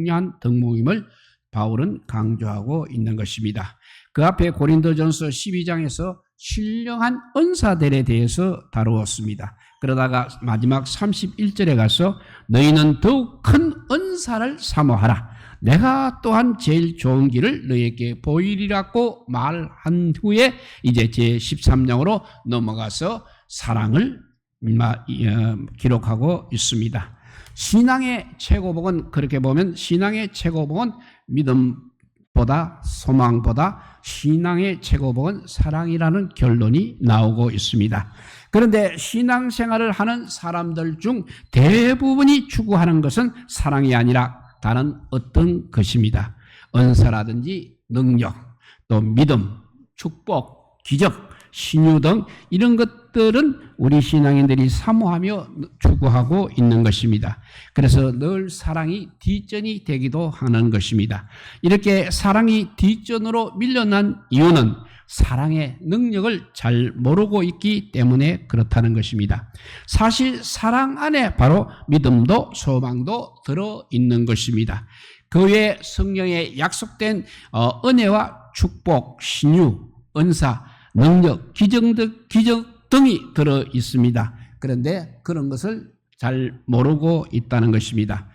중요한 덕목임을 바울은 강조하고 있는 것입니다. 그 앞에 고린도전서 12장에서 신령한 은사들에 대해서 다루었습니다. 그러다가 마지막 31절에 가서 너희는 더욱 큰 은사를 사모하라. 내가 또한 제일 좋은 길을 너희에게 보이리라고 말한 후에 이제 제13장으로 넘어가서 사랑을 기록하고 있습니다. 신앙의 최고봉은 그렇게 보면 신앙의 최고봉은 믿음보다 소망보다 신앙의 최고봉은 사랑이라는 결론이 나오고 있습니다. 그런데 신앙생활을 하는 사람들 중 대부분이 추구하는 것은 사랑이 아니라 다른 어떤 것입니다. 은사라든지 능력, 또 믿음, 축복, 기적, 신유 등 이런 것들은 우리 신앙인들이 사모하며 추구하고 있는 것입니다. 그래서 늘 사랑이 뒷전이 되기도 하는 것입니다. 이렇게 사랑이 뒷전으로 밀려난 이유는 사랑의 능력을 잘 모르고 있기 때문에 그렇다는 것입니다. 사실 사랑 안에 바로 믿음도 소망도 들어있는 것입니다. 그 외에 성령의 약속된 은혜와 축복, 신유, 은사, 능력, 기적 등이 들어있습니다. 그런데 그런 것을 잘 모르고 있다는 것입니다.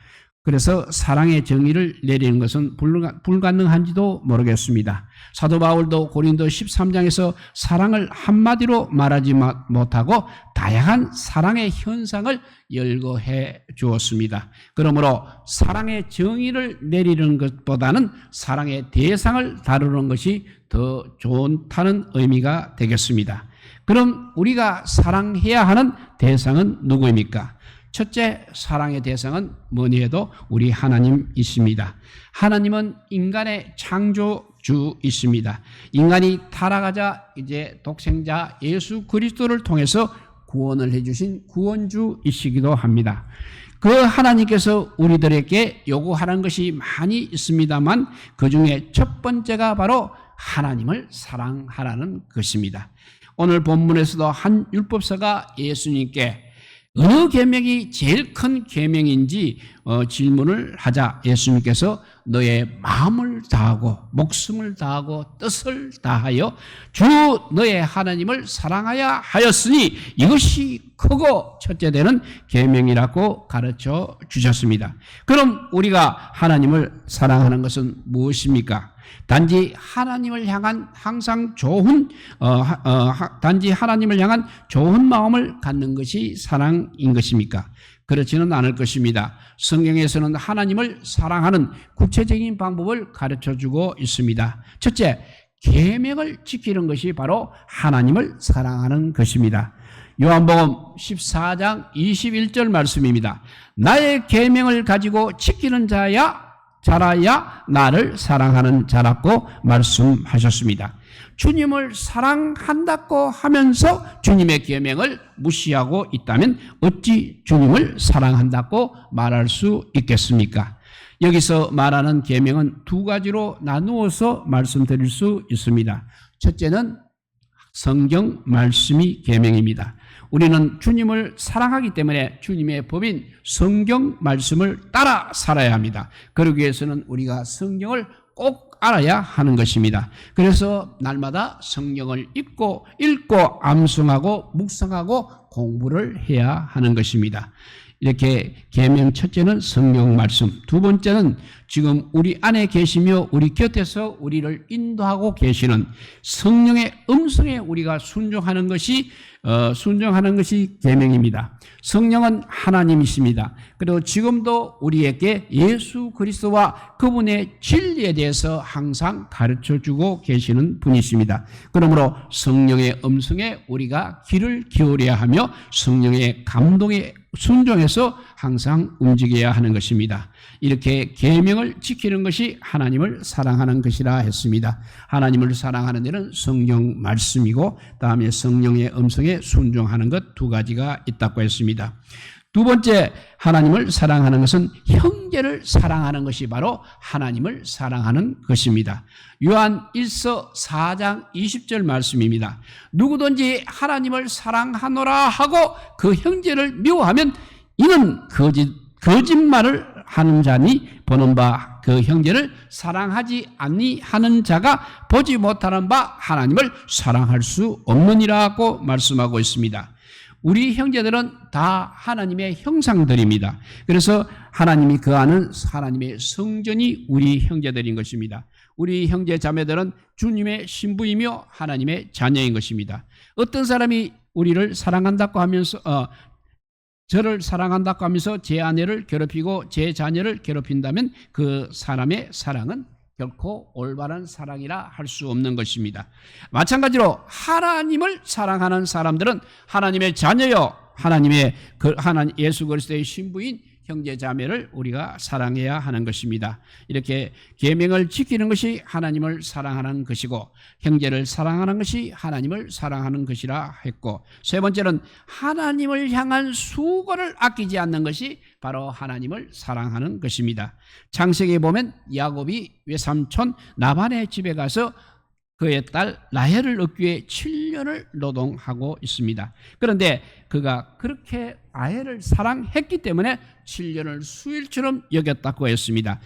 그래서 사랑의 정의를 내리는 것은 불가능한지도 모르겠습니다. 사도 바울도 고린도 13장에서 사랑을 한마디로 말하지 못하고 다양한 사랑의 현상을 열거해 주었습니다. 그러므로 사랑의 정의를 내리는 것보다는 사랑의 대상을 다루는 것이 더 좋다는 의미가 되겠습니다. 그럼 우리가 사랑해야 하는 대상은 누구입니까? 첫째, 사랑의 대상은 뭐니 해도 우리 하나님이십니다. 하나님은 인간의 창조주이십니다. 인간이 타락하자 이제 독생자 예수 그리스도를 통해서 구원을 해주신 구원주이시기도 합니다. 그 하나님께서 우리들에게 요구하는 것이 많이 있습니다만 그 중에 첫 번째가 바로 하나님을 사랑하라는 것입니다. 오늘 본문에서도 한 율법사가 예수님께 어느 계명이 제일 큰 계명인지 질문을 하자 예수님께서 너의 마음을 다하고 목숨을 다하고 뜻을 다하여 주 너의 하나님을 사랑하야 하였으니 이것이 크고 첫째 되는 계명이라고 가르쳐 주셨습니다. 그럼 우리가 하나님을 사랑하는 것은 무엇입니까? 단지 하나님을 향한 항상 단지 하나님을 향한 좋은 마음을 갖는 것이 사랑인 것입니까? 그렇지는 않을 것입니다. 성경에서는 하나님을 사랑하는 구체적인 방법을 가르쳐주고 있습니다. 첫째, 계명을 지키는 것이 바로 하나님을 사랑하는 것입니다. 요한복음 14장 21절 말씀입니다. 나의 계명을 가지고 지키는 자라야 나를 사랑하는 자라고 말씀하셨습니다. 주님을 사랑한다고 하면서 주님의 계명을 무시하고 있다면 어찌 주님을 사랑한다고 말할 수 있겠습니까? 여기서 말하는 계명은 두 가지로 나누어서 말씀드릴 수 있습니다. 첫째는 성경 말씀이 계명입니다. 우리는 주님을 사랑하기 때문에 주님의 법인 성경 말씀을 따라 살아야 합니다. 그러기 위해서는 우리가 성경을 꼭 알아야 하는 것입니다. 그래서 날마다 성경을 읽고 암송하고 묵상하고 공부를 해야 하는 것입니다. 이렇게 계명 첫째는 성경 말씀, 두 번째는 지금 우리 안에 계시며 우리 곁에서 우리를 인도하고 계시는 성령의 음성에 우리가 순종하는 것이 계명입니다. 성령은 하나님이십니다. 그리고 지금도 우리에게 예수 그리스도와 그분의 진리에 대해서 항상 가르쳐주고 계시는 분이십니다. 그러므로 성령의 음성에 우리가 귀를 기울여야 하며 성령의 감동에 순종해서 항상 움직여야 하는 것입니다. 이렇게 계명을 지키는 것이 하나님을 사랑하는 것이라 했습니다. 하나님을 사랑하는 데는 성경 말씀이고 다음에 성령의 음성에 순종하는 것 두 가지가 있다고 했습니다. 두 번째, 하나님을 사랑하는 것은 형제를 사랑하는 것이 바로 하나님을 사랑하는 것입니다. 요한 1서 4장 20절 말씀입니다. 누구든지 하나님을 사랑하노라 하고 그 형제를 미워하면 이는 거짓말을 하는 자니 보는 바 그 형제를 사랑하지 아니하는 자가 보지 못하는 바 하나님을 사랑할 수 없느니라고 말씀하고 있습니다. 우리 형제들은 다 하나님의 형상들입니다. 그래서 하나님이 거하는 하나님의 성전이 우리 형제들인 것입니다. 우리 형제 자매들은 주님의 신부이며 하나님의 자녀인 것입니다. 어떤 사람이 우리를 사랑한다고 하면서 저를 사랑한다고 하면서 제 아내를 괴롭히고 제 자녀를 괴롭힌다면 그 사람의 사랑은 결코 올바른 사랑이라 할 수 없는 것입니다. 마찬가지로 하나님을 사랑하는 사람들은 하나님의 자녀요, 하나님 예수 그리스도의 신부인 형제 자매를 우리가 사랑해야 하는 것입니다. 이렇게 계명을 지키는 것이 하나님을 사랑하는 것이고 형제를 사랑하는 것이 하나님을 사랑하는 것이라 했고, 세 번째는 하나님을 향한 수고를 아끼지 않는 것이 바로 하나님을 사랑하는 것입니다. 창세기에 보면 야곱이 외삼촌 라반의 집에 가서 그의 딸 라헬을 얻기 위해 7년을 노동하고 있습니다. 그런데 그가 그렇게 라헬을 사랑했기 때문에 7년을 수일처럼 여겼다고 했습니다.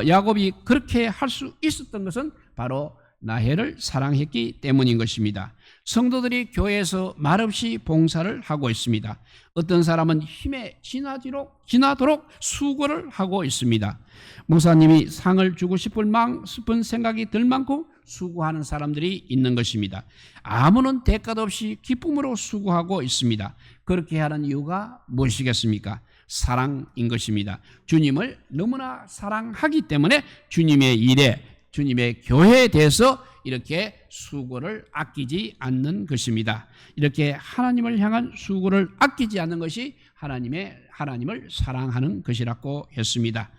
야곱이 그렇게 할 수 있었던 것은 바로 라헬을 사랑했기 때문인 것입니다. 성도들이 교회에서 말없이 봉사를 하고 있습니다. 어떤 사람은 힘에 지나도록 수고를 하고 있습니다. 목사님이 상을 주고 싶은 생각이 들 만큼 수고하는 사람들이 있는 것입니다. 아무런 대가도 없이 기쁨으로 수고하고 있습니다. 그렇게 하는 이유가 무엇이겠습니까? 사랑인 것입니다. 주님을 너무나 사랑하기 때문에 주님의 일에, 주님의 교회에 대해서 이렇게 수고를 아끼지 않는 것입니다. 이렇게 하나님을 향한 수고를 아끼지 않는 것이 하나님을 사랑하는 것이라고 했습니다.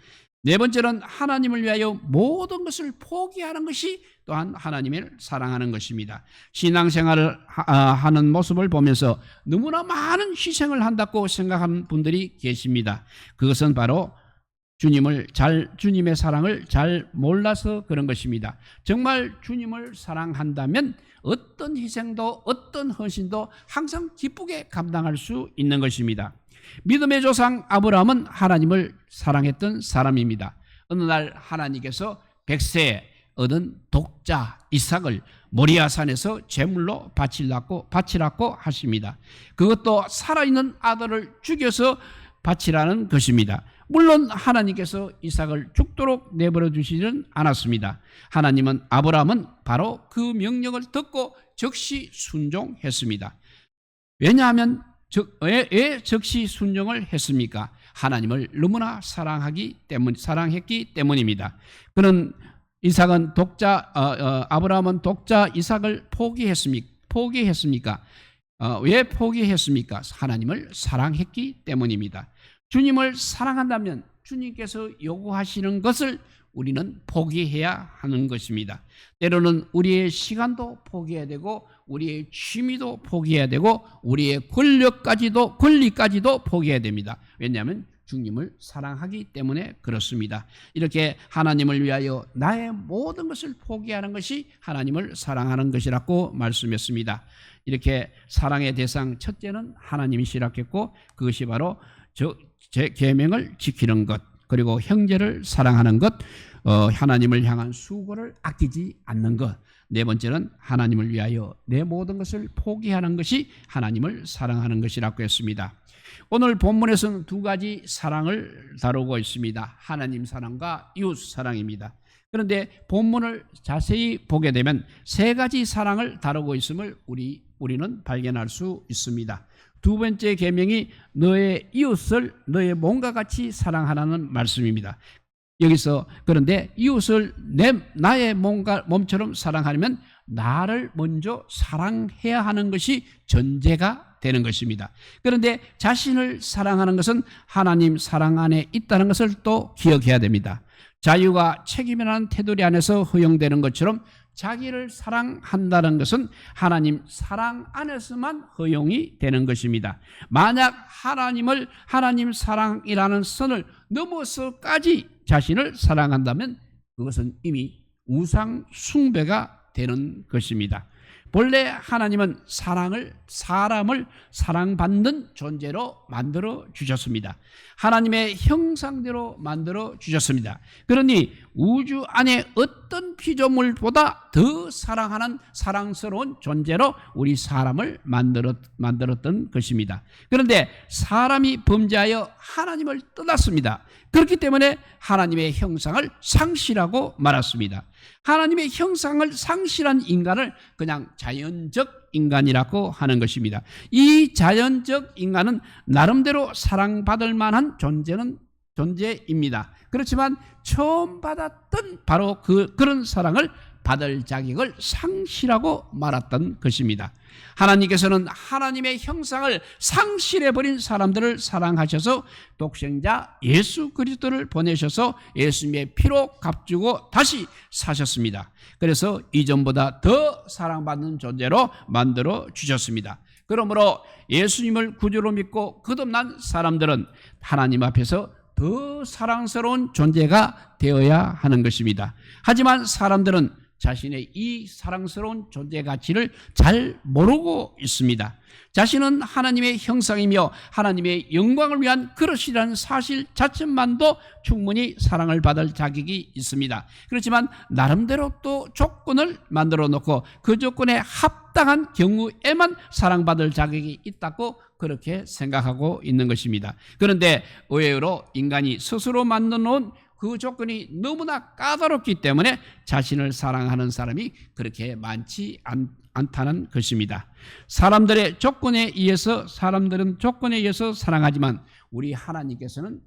네 번째는 하나님을 위하여 모든 것을 포기하는 것이 또한 하나님을 사랑하는 것입니다. 신앙생활을 하는 모습을 보면서 너무나 많은 희생을 한다고 생각하는 분들이 계십니다. 그것은 바로 주님의 사랑을 잘 몰라서 그런 것입니다. 정말 주님을 사랑한다면 어떤 희생도 어떤 헌신도 항상 기쁘게 감당할 수 있는 것입니다. 믿음의 조상 아브라함은 하나님을 사랑했던 사람입니다. 어느 날 하나님께서 100세에 얻은 독자 이삭을 모리아산에서 제물로 바치라고 하십니다. 그것도 살아있는 아들을 죽여서 바치라는 것입니다. 물론 하나님께서 이삭을 죽도록 내버려 두시지는 않았습니다. 아브라함은 바로 그 명령을 듣고 즉시 순종했습니다. 왜냐하면 왜 즉시 순종을 했습니까? 하나님을 너무나 사랑했기 때문입니다. 아브라함은 독자 이삭을 포기했습니까? 왜 포기했습니까? 하나님을 사랑했기 때문입니다. 주님을 사랑한다면 주님께서 요구하시는 것을 우리는 포기해야 하는 것입니다. 때로는 우리의 시간도 포기해야 되고 우리의 취미도 포기해야 되고 우리의 권리까지도 포기해야 됩니다. 왜냐하면 주님을 사랑하기 때문에 그렇습니다. 이렇게 하나님을 위하여 나의 모든 것을 포기하는 것이 하나님을 사랑하는 것이라고 말씀했습니다. 이렇게 사랑의 대상 첫째는 하나님이시라고 했고, 그것이 바로 제 계명을 지키는 것, 그리고 형제를 사랑하는 것, 하나님을 향한 수고를 아끼지 않는 것. 네 번째는 하나님을 위하여 내 모든 것을 포기하는 것이 하나님을 사랑하는 것이라고 했습니다. 오늘 본문에서는 두 가지 사랑을 다루고 있습니다. 하나님 사랑과 이웃 사랑입니다. 그런데 본문을 자세히 보게 되면 세 가지 사랑을 다루고 있음을 우리는 발견할 수 있습니다. 두 번째 계명이 너의 이웃을 너의 몸과 같이 사랑하라는 말씀입니다. 여기서 그런데 이웃을 나의 몸처럼 사랑하려면 나를 먼저 사랑해야 하는 것이 전제가 되는 것입니다. 그런데 자신을 사랑하는 것은 하나님 사랑 안에 있다는 것을 또 기억해야 됩니다. 자유가 책임이라는 테두리 안에서 허용되는 것처럼 자기를 사랑한다는 것은 하나님 사랑 안에서만 허용이 되는 것입니다. 만약 하나님 사랑이라는 선을 넘어서까지 자신을 사랑한다면 그것은 이미 우상 숭배가 되는 것입니다. 본래 하나님은 사람을 사랑받는 존재로 만들어 주셨습니다. 하나님의 형상대로 만들어 주셨습니다. 그러니 우주 안에 어떤 피조물보다 더 사랑하는 사랑스러운 존재로 우리 사람을 만들었던 것입니다. 그런데 사람이 범죄하여 하나님을 떠났습니다. 그렇기 때문에 하나님의 형상을 상실하고 말았습니다. 하나님의 형상을 상실한 인간을 그냥 자연적 인간이라고 하는 것입니다. 이 자연적 인간은 나름대로 사랑받을 만한 존재입니다. 그렇지만 처음 받았던 바로 그런 사랑을 받을 자격을 상실하고 말았던 것입니다. 하나님께서는 하나님의 형상을 상실해버린 사람들을 사랑하셔서 독생자 예수 그리스도를 보내셔서 예수님의 피로 값주고 다시 사셨습니다. 그래서 이전보다 더 사랑받는 존재로 만들어 주셨습니다. 그러므로 예수님을 구주로 믿고 거듭난 사람들은 하나님 앞에서 더 사랑스러운 존재가 되어야 하는 것입니다. 하지만 사람들은 자신의 이 사랑스러운 존재 가치를 잘 모르고 있습니다. 자신은 하나님의 형상이며 하나님의 영광을 위한 그릇이라는 사실 자체만도 충분히 사랑을 받을 자격이 있습니다. 그렇지만 나름대로 또 조건을 만들어 놓고 그 조건에 합당한 경우에만 사랑받을 자격이 있다고 그렇게 생각하고 있는 것입니다. 그런데 의외로 인간이 스스로 만들어 놓은 그 조건이 너무나 까다롭기 때문에 자신을 사랑하는 사람이 그렇게 많지 않다는 것입니다. 사람들은 조건에 의해서 사랑하지만 우리 하나님께서는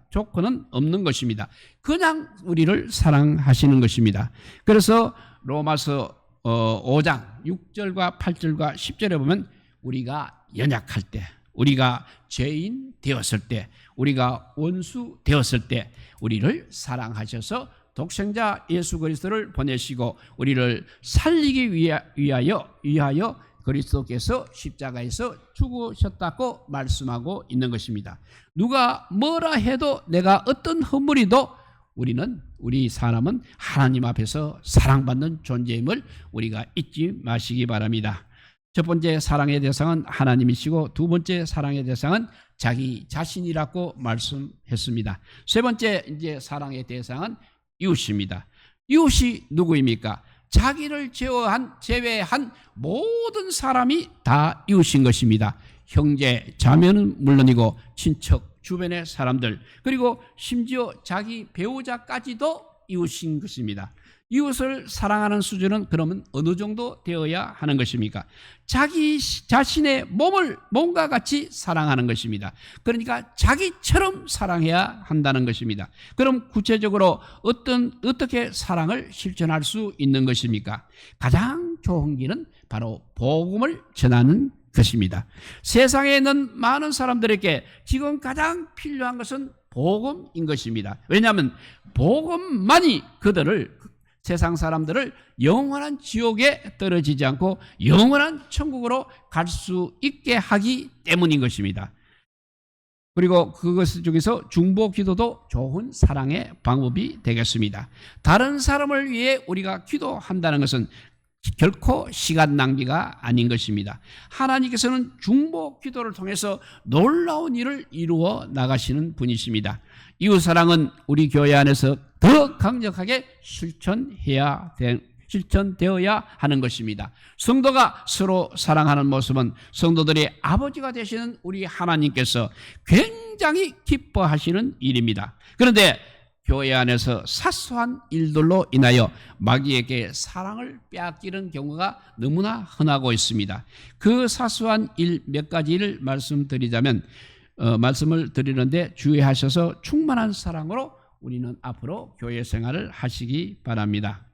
조건은 없는 것입니다. 그냥 우리를 사랑하시는 것입니다. 그래서 로마서 5장 6절과 8절과 10절에 보면 우리가 연약할 때, 우리가 죄인 되었을 때, 우리가 원수 되었을 때 우리를 사랑하셔서 독생자 예수 그리스도를 보내시고 우리를 살리기 위하여 그리스도께서 십자가에서 죽으셨다고 말씀하고 있는 것입니다. 누가 뭐라 해도 내가 어떤 허물이도 우리 사람은 하나님 앞에서 사랑받는 존재임을 우리가 잊지 마시기 바랍니다. 첫 번째 사랑의 대상은 하나님이시고 두 번째 사랑의 대상은 자기 자신이라고 말씀했습니다. 세 번째 이제 사랑의 대상은 이웃입니다. 이웃이 누구입니까? 자기를 제외한 모든 사람이 다 이웃인 것입니다. 형제, 자매는 물론이고 친척, 주변의 사람들, 그리고 심지어 자기 배우자까지도 이웃인 것입니다. 이웃을 사랑하는 수준은 그러면 어느 정도 되어야 하는 것입니까? 자기 자신의 몸과 같이 사랑하는 것입니다. 그러니까 자기처럼 사랑해야 한다는 것입니다. 그럼 구체적으로 어떻게 사랑을 실천할 수 있는 것입니까? 가장 좋은 길은 바로 복음을 전하는 것입니다. 세상에 있는 많은 사람들에게 지금 가장 필요한 것은 복음인 것입니다. 왜냐하면 복음만이 세상 사람들을 영원한 지옥에 떨어지지 않고 영원한 천국으로 갈 수 있게 하기 때문인 것입니다. 그리고 그것 중에서 중보 기도도 좋은 사랑의 방법이 되겠습니다. 다른 사람을 위해 우리가 기도한다는 것은 결코 시간 낭비가 아닌 것입니다. 하나님께서는 중보 기도를 통해서 놀라운 일을 이루어 나가시는 분이십니다. 이웃사랑은 우리 교회 안에서 더 강력하게 실천되어야 하는 것입니다. 성도가 서로 사랑하는 모습은 성도들의 아버지가 되시는 우리 하나님께서 굉장히 기뻐하시는 일입니다. 그런데 교회 안에서 사소한 일들로 인하여 마귀에게 사랑을 빼앗기는 경우가 너무나 흔하고 있습니다. 그 사소한 일 몇 가지를 말씀을 드리는데 주의하셔서 충만한 사랑으로 우리는 앞으로 교회 생활을 하시기 바랍니다.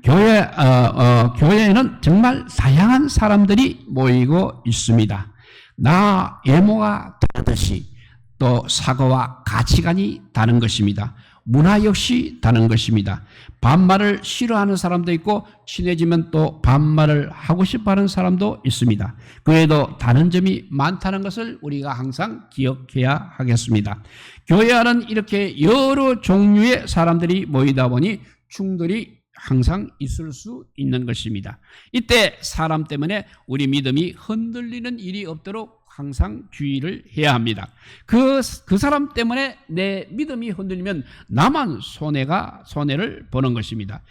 교회에는 정말 다양한 사람들이 모이고 있습니다. 나 외모가 다르듯이 또 사고와 가치관이 다른 것입니다. 문화 역시 다른 것입니다. 반말을 싫어하는 사람도 있고 친해지면 또 반말을 하고 싶어하는 사람도 있습니다. 그 외에도 다른 점이 많다는 것을 우리가 항상 기억해야 하겠습니다. 교회 안은 이렇게 여러 종류의 사람들이 모이다 보니 충돌이 항상 있을 수 있는 것입니다. 이때 사람 때문에 우리 믿음이 흔들리는 일이 없도록 항상 주의를 해야 합니다. 그 사람 때문에 내 믿음이 흔들리면 나만 손해를 보는 것입니다.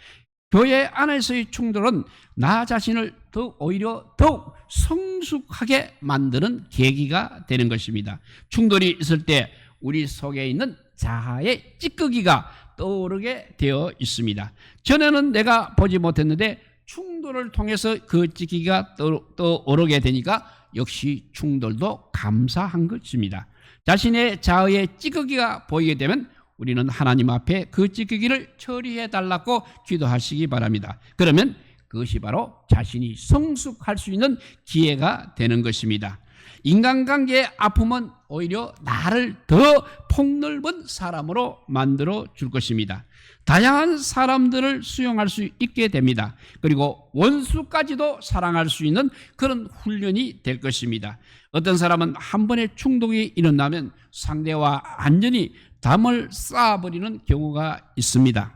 교회 안에서의 충돌은 나 자신을 오히려 더욱 성숙하게 만드는 계기가 되는 것입니다. 충돌이 있을 때 우리 속에 있는 자아의 찌꺼기가 떠오르게 되어 있습니다. 전에는 내가 보지 못했는데 충돌을 통해서 그 찌꺼기가 떠오르게 되니까 역시 충돌도 감사한 것입니다. 자신의 자아의 찌꺼기가 보이게 되면 우리는 하나님 앞에 그 찌꺼기를 처리해 달라고 기도하시기 바랍니다. 그러면 그것이 바로 자신이 성숙할 수 있는 기회가 되는 것입니다. 인간관계의 아픔은 오히려 나를 더 폭넓은 사람으로 만들어 줄 것입니다. 다양한 사람들을 수용할 수 있게 됩니다. 그리고 원수까지도 사랑할 수 있는 그런 훈련이 될 것입니다. 어떤 사람은 한 번의 충동이 일어나면 상대와 완전히 담을 쌓아버리는 경우가 있습니다.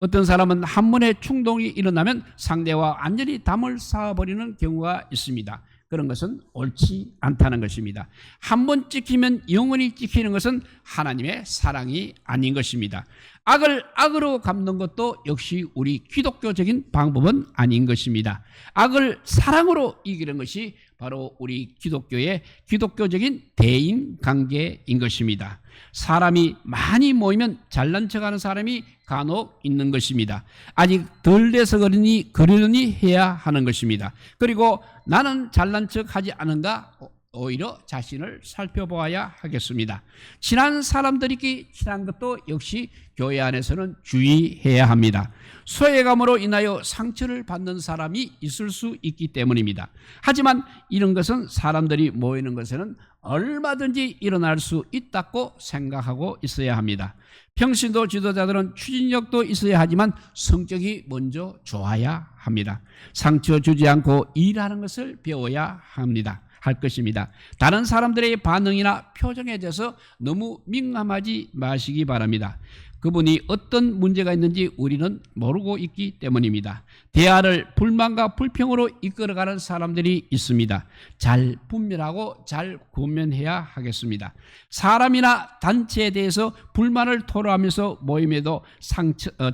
어떤 사람은 한 번의 충동이 일어나면 상대와 완전히 담을 쌓아버리는 경우가 있습니다. 그런 것은 옳지 않다는 것입니다. 한 번 찍히면 영원히 찍히는 것은 하나님의 사랑이 아닌 것입니다. 악을 악으로 갚는 것도 역시 우리 기독교적인 방법은 아닌 것입니다. 악을 사랑으로 이기는 것이 바로 우리 기독교의 기독교적인 대인 관계인 것입니다. 사람이 많이 모이면 잘난 척하는 사람이 간혹 있는 것입니다. 아직 덜 돼서 그러니 해야 하는 것입니다. 그리고 나는 잘난 척하지 않은가? 오히려 자신을 살펴보아야 하겠습니다. 친한 사람들끼리 친한 것도 역시 교회 안에서는 주의해야 합니다. 소외감으로 인하여 상처를 받는 사람이 있을 수 있기 때문입니다. 하지만 이런 것은 사람들이 모이는 것에는 얼마든지 일어날 수 있다고 생각하고 있어야 합니다. 평신도 지도자들은 추진력도 있어야 하지만 성격이 먼저 좋아야 합니다. 상처 주지 않고 일하는 것을 배워야 합니다. 할 것입니다. 다른 사람들의 반응이나 표정에 대해서 너무 민감하지 마시기 바랍니다. 그분이 어떤 문제가 있는지 우리는 모르고 있기 때문입니다. 대화를 불만과 불평으로 이끌어가는 사람들이 있습니다. 잘 분별하고 잘 고면해야 하겠습니다. 사람이나 단체에 대해서 불만을 토로하면서 모임에도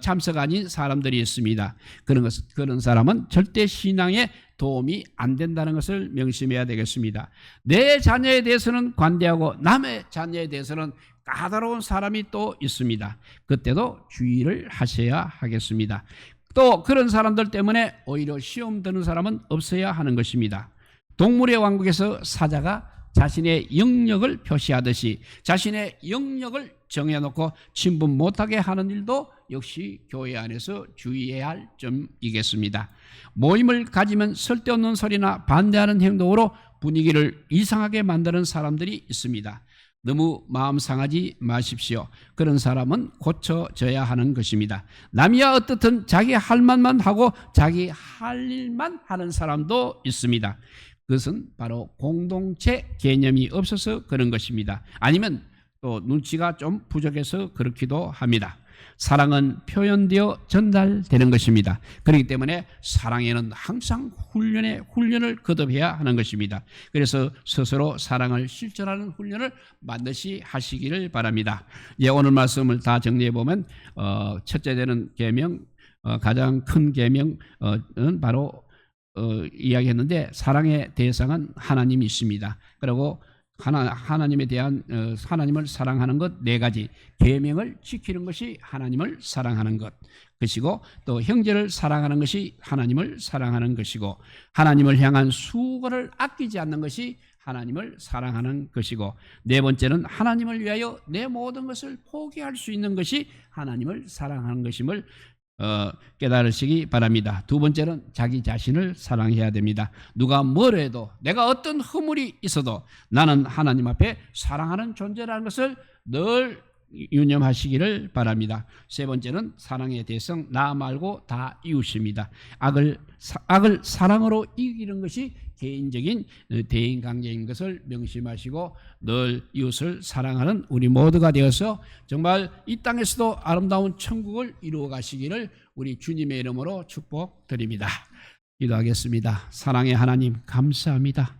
참석 아닌 사람들이 있습니다. 그런 사람은 절대 신앙에 도움이 안 된다는 것을 명심해야 되겠습니다. 내 자녀에 대해서는 관대하고 남의 자녀에 대해서는 까다로운 사람이 또 있습니다. 그때도 주의를 하셔야 하겠습니다. 또 그런 사람들 때문에 오히려 시험 드는 사람은 없어야 하는 것입니다. 동물의 왕국에서 사자가 자신의 영역을 표시하듯이 자신의 영역을 정해놓고 침범 못하게 하는 일도 역시 교회 안에서 주의해야 할 점이겠습니다. 모임을 가지면 쓸데없는 소리나 반대하는 행동으로 분위기를 이상하게 만드는 사람들이 있습니다. 너무 마음 상하지 마십시오. 그런 사람은 고쳐져야 하는 것입니다. 남이야 어떻든 자기 할 말만 하고 자기 할 일만 하는 사람도 있습니다. 그것은 바로 공동체 개념이 없어서 그런 것입니다. 아니면 또 눈치가 좀 부족해서 그렇기도 합니다. 사랑은 표현되어 전달되는 것입니다. 그렇기 때문에 사랑에는 항상 훈련을 거듭해야 하는 것입니다. 그래서 스스로 사랑을 실천하는 훈련을 반드시 하시기를 바랍니다. 오늘 말씀을 다 정리해 보면 첫째 되는 계명, 가장 큰 계명은 바로 이야기했는데 사랑의 대상은 하나님이십니다. 그리고 하나님에 대한 하나님을 사랑하는 것 네 가지, 계명을 지키는 것이 하나님을 사랑하는 것이고 또 형제를 사랑하는 것이 하나님을 사랑하는 것이고 하나님을 향한 수고를 아끼지 않는 것이 하나님을 사랑하는 것이고 네 번째는 하나님을 위하여 내 모든 것을 포기할 수 있는 것이 하나님을 사랑하는 것임을 깨달으시기 바랍니다. 두 번째는 자기 자신을 사랑해야 됩니다. 누가 뭘 해도 내가 어떤 허물이 있어도 나는 하나님 앞에 사랑하는 존재라는 것을 늘 유념하시기를 바랍니다. 세 번째는 사랑의 대상 나 말고 다 이웃입니다. 악을 사랑으로 이기는 것이 개인적인 대인 관계인 것을 명심하시고 늘 이웃을 사랑하는 우리 모두가 되어서 정말 이 땅에서도 아름다운 천국을 이루어 가시기를 우리 주님의 이름으로 축복드립니다. 기도하겠습니다. 사랑의 하나님 감사합니다.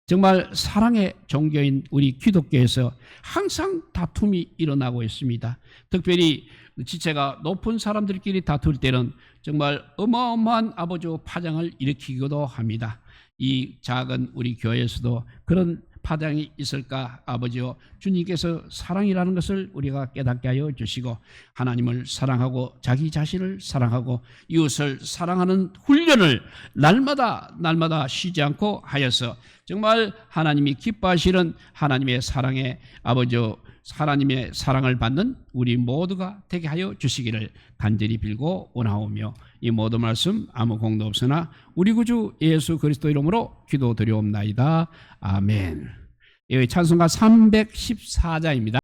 정말 사랑의 종교인 우리 기독교에서 항상 다툼이 일어나고 있습니다. 특별히 지체가 높은 사람들끼리 다툴 때는 정말 어마어마한 아버지와 파장을 일으키기도 합니다. 이 작은 우리 교회에서도 그런 파장이 있을까? 아버지여, 주님께서 사랑이라는 것을 우리가 깨닫게 하여 주시고 하나님을 사랑하고 자기 자신을 사랑하고 이웃을 사랑하는 훈련을 날마다 쉬지 않고 하여서 정말 하나님이 기뻐하시는 하나님의 사랑의 아버지여, 하나님의 사랑을 받는 우리 모두가 되게 하여 주시기를 간절히 빌고 원하오며 이 모든 말씀 아무 공도 없으나 우리 구주 예수 그리스도 이름으로 기도드리옵나이다. 아멘. 찬송가 314자입니다.